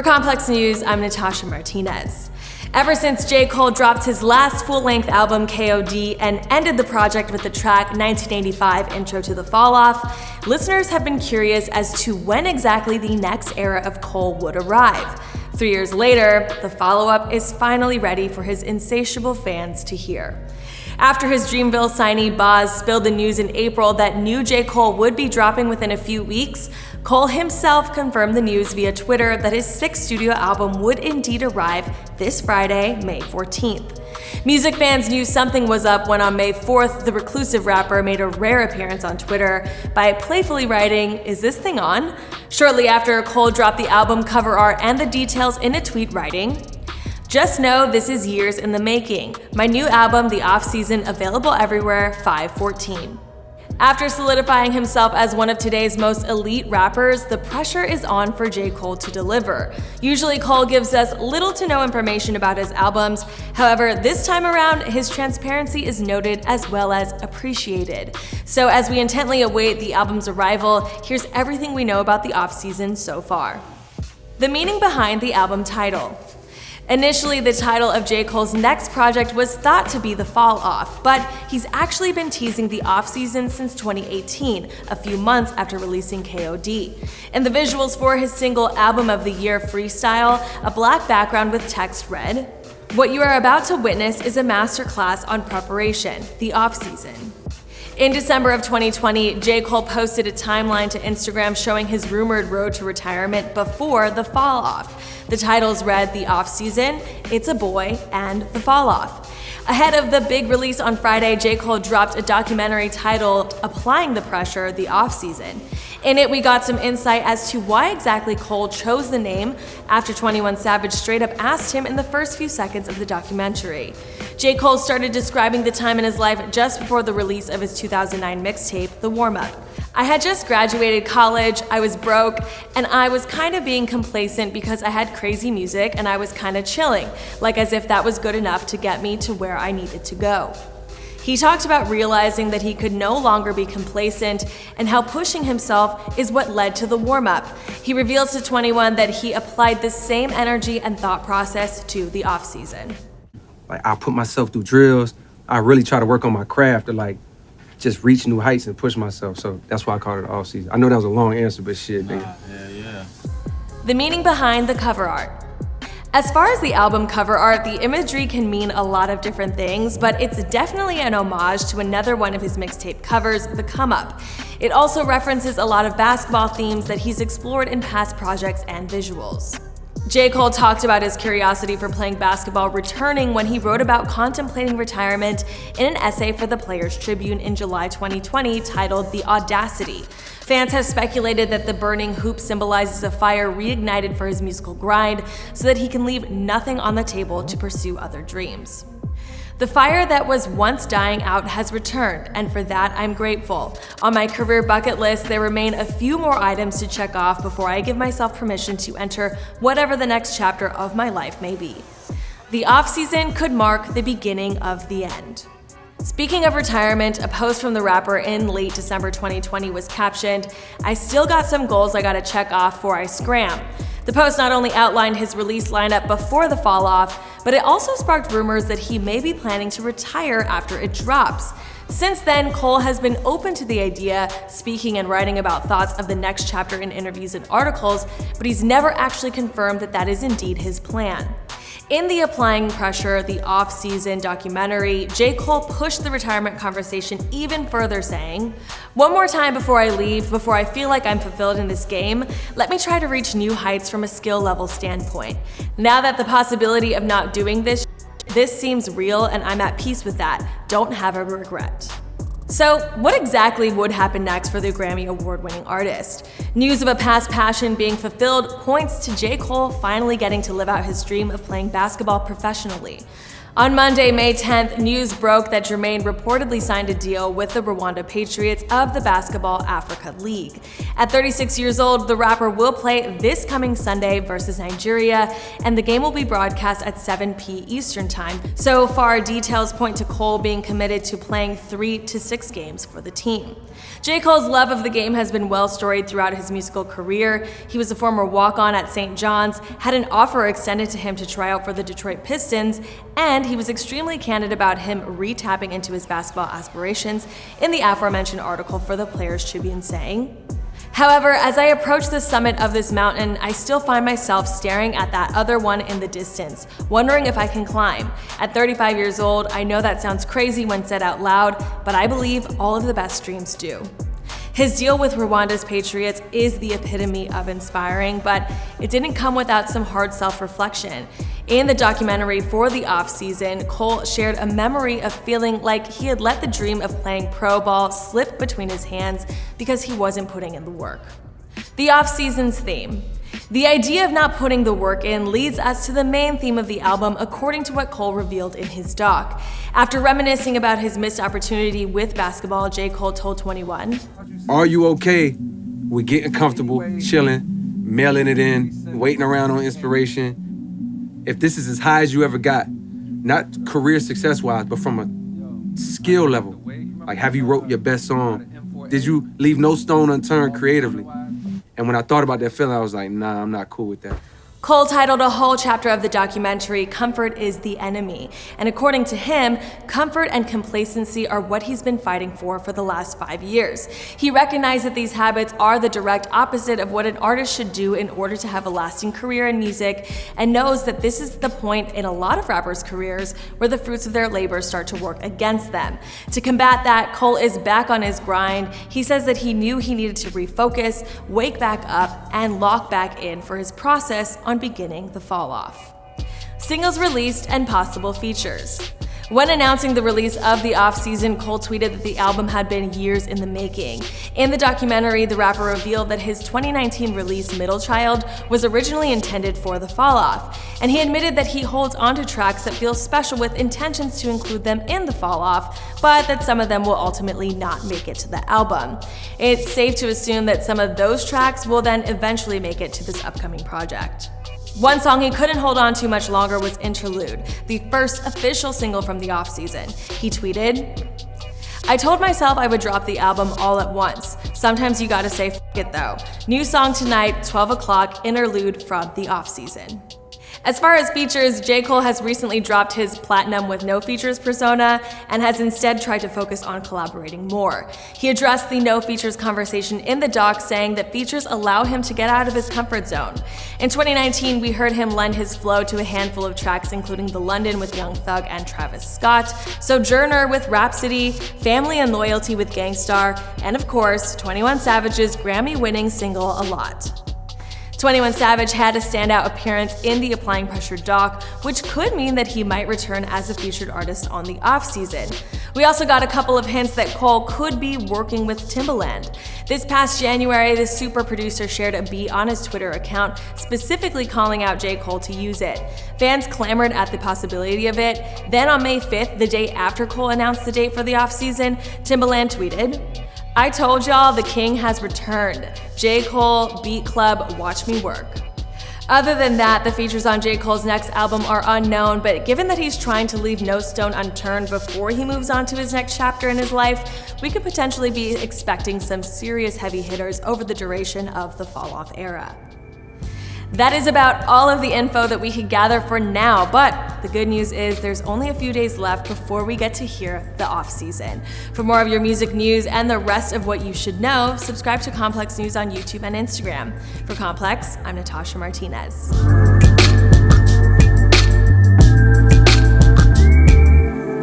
For Complex News, I'm Natasha Martinez. Ever since J.Cole dropped his last full-length album, KOD, and ended the project with the track 1985 Intro to the Fall Off, listeners have been curious as to when exactly the next era of Cole would arrive. 3 years later, the follow-up is finally ready for his insatiable fans to hear. After his Dreamville signee Boz spilled the news in April that new J. Cole would be dropping within a few weeks, Cole himself confirmed the news via Twitter that his sixth studio album would indeed arrive this Friday, May 14th. Music fans knew something was up when on May 4th, the reclusive rapper made a rare appearance on Twitter by playfully writing, "Is this thing on?" Shortly after, Cole dropped the album cover art and the details in a tweet writing, "Just know this is years in the making. My new album, The Off-Season, available everywhere, 5/14. After solidifying himself as one of today's most elite rappers, the pressure is on for J. Cole to deliver. Usually Cole gives us little to no information about his albums. However, this time around, his transparency is noted as well as appreciated. So as we intently await the album's arrival, here's everything we know about The Off-Season so far. The meaning behind the album title. Initially, the title of J. Cole's next project was thought to be The Fall Off, but he's actually been teasing The Off-Season since 2018, a few months after releasing KOD. And the visuals for his single Album of the Year Freestyle, a black background with text read, "What you are about to witness is a masterclass on preparation, The Off-Season." In December of 2020, J. Cole posted a timeline to Instagram showing his rumored road to retirement before The Fall Off. The titles read The Off-Season, It's a Boy, and The Fall Off. Ahead of the big release on Friday, J. Cole dropped a documentary titled Applying the Pressure, The Off-Season. In it, we got some insight as to why exactly Cole chose the name after 21 Savage straight up asked him in the first few seconds of the documentary. J. Cole started describing the time in his life just before the release of his 2009 mixtape, The Warm-Up. "I had just graduated college, I was broke, and I was kind of being complacent because I had crazy music and I was kind of chilling, like as if that was good enough to get me to where I needed to go." He talked about realizing that he could no longer be complacent and how pushing himself is what led to The Warm-Up. He reveals to 21 that he applied the same energy and thought process to The Off-Season. I put myself through drills. I really try to work on my craft to just reach new heights and push myself. So that's why I call it the off-season. I know that was a long answer, but shit, nigga. Yeah. The meaning behind the cover art. As far as the album cover art, the imagery can mean a lot of different things, but it's definitely an homage to another one of his mixtape covers, The Come Up. It also references a lot of basketball themes that he's explored in past projects and visuals. J. Cole talked about his curiosity for playing basketball returning when he wrote about contemplating retirement in an essay for the Players Tribune in July 2020 titled The Audacity. Fans have speculated that the burning hoop symbolizes a fire reignited for his musical grind so that he can leave nothing on the table to pursue other dreams. "The fire that was once dying out has returned, and for that I'm grateful. On my career bucket list, there remain a few more items to check off before I give myself permission to enter whatever the next chapter of my life may be." The off-season could mark the beginning of the end. Speaking of retirement, a post from the rapper in late December 2020 was captioned, "I still got some goals I gotta check off before I scram." The post not only outlined his release lineup before The Fall Off, but it also sparked rumors that he may be planning to retire after it drops. Since then, Cole has been open to the idea, speaking and writing about thoughts of the next chapter in interviews and articles, but he's never actually confirmed that that is indeed his plan. In the Applying Pressure, The Off-Season documentary, J. Cole pushed the retirement conversation even further, saying, "One more time before I leave, before I feel like I'm fulfilled in this game, let me try to reach new heights from a skill level standpoint. Now that the possibility of not doing this seems real and I'm at peace with that, don't have a regret." So, what exactly would happen next for the Grammy Award-winning artist? News of a past passion being fulfilled points to J. Cole finally getting to live out his dream of playing basketball professionally. On Monday, May 10th, news broke that Jermaine reportedly signed a deal with the Rwanda Patriots of the Basketball Africa League. At 36 years old, the rapper will play this coming Sunday versus Nigeria, and the game will be broadcast at 7 p.m. Eastern Time. So far, details point to Cole being committed to playing 3 to 6 games for the team. J.Cole's love of the game has been well storied throughout his musical career. He was a former walk-on at St. John's, had an offer extended to him to try out for the Detroit Pistons, and he was extremely candid about him re-tapping into his basketball aspirations in the aforementioned article for the Players Tribune, saying, "However, as I approach the summit of this mountain, I still find myself staring at that other one in the distance, wondering if I can climb. At 35 years old, I know that sounds crazy when said out loud, but I believe all of the best dreams do." His deal with Rwanda's Patriots is the epitome of inspiring, but it didn't come without some hard self-reflection. In the documentary for the off-season, Cole shared a memory of feeling like he had let the dream of playing pro ball slip between his hands because he wasn't putting in the work. The off-season's theme. The idea of not putting the work in leads us to the main theme of the album, according to what Cole revealed in his doc. After reminiscing about his missed opportunity with basketball, J. Cole told 21, "Are you okay with getting comfortable, chilling, mailing it in, waiting around on inspiration? If this is as high as you ever got, not career success-wise, but from a skill level, like have you wrote your best song? Did you leave no stone unturned creatively?" And when I thought about that feeling, I was like, nah, I'm not cool with that. Cole titled a whole chapter of the documentary, "Comfort is the Enemy." And according to him, comfort and complacency are what he's been fighting for the last 5 years. He recognized that these habits are the direct opposite of what an artist should do in order to have a lasting career in music, and knows that this is the point in a lot of rappers' careers where the fruits of their labor start to work against them. To combat that, Cole is back on his grind. He says that he knew he needed to refocus, wake back up, and lock back in for his process on beginning the fall off. Singles released and possible features. When announcing the release of the off-season, Cole tweeted that the album had been years in the making. In the documentary, the rapper revealed that his 2019 release, Middle Child, was originally intended for the fall off, and he admitted that he holds onto tracks that feel special with intentions to include them in the fall off, but that some of them will ultimately not make it to the album. It's safe to assume that some of those tracks will then eventually make it to this upcoming project. One song he couldn't hold on to much longer was Interlude, the first official single from the off-season. He tweeted, "I told myself I would drop the album all at once. Sometimes you gotta say f it though. New song tonight, 12 o'clock, Interlude from the off-season." As far as features, J. Cole has recently dropped his platinum with no features persona and has instead tried to focus on collaborating more. He addressed the no features conversation in the doc, saying that features allow him to get out of his comfort zone. In 2019, we heard him lend his flow to a handful of tracks, including The London with Young Thug and Travis Scott, Sojourner with Rhapsody, Family and Loyalty with Gangstar, and of course, 21 Savage's Grammy-winning single, A Lot. 21 Savage had a standout appearance in the Applying Pressure doc, which could mean that he might return as a featured artist on the off-season. We also got a couple of hints that Cole could be working with Timbaland. This past January, the super producer shared a beat on his Twitter account, specifically calling out J. Cole to use it. Fans clamored at the possibility of it. Then on May 5th, the day after Cole announced the date for the off-season, Timbaland tweeted, "I told y'all the king has returned. J. Cole, Beat Club, watch me work." Other than that, the features on J. Cole's next album are unknown, but given that he's trying to leave no stone unturned before he moves on to his next chapter in his life, we could potentially be expecting some serious heavy hitters over the duration of the fall-off era. That is about all of the info that we could gather for now, but the good news is there's only a few days left before we get to hear the off-season. For more of your music news and the rest of what you should know, subscribe to Complex News on YouTube and Instagram. For Complex, I'm Natasha Martinez.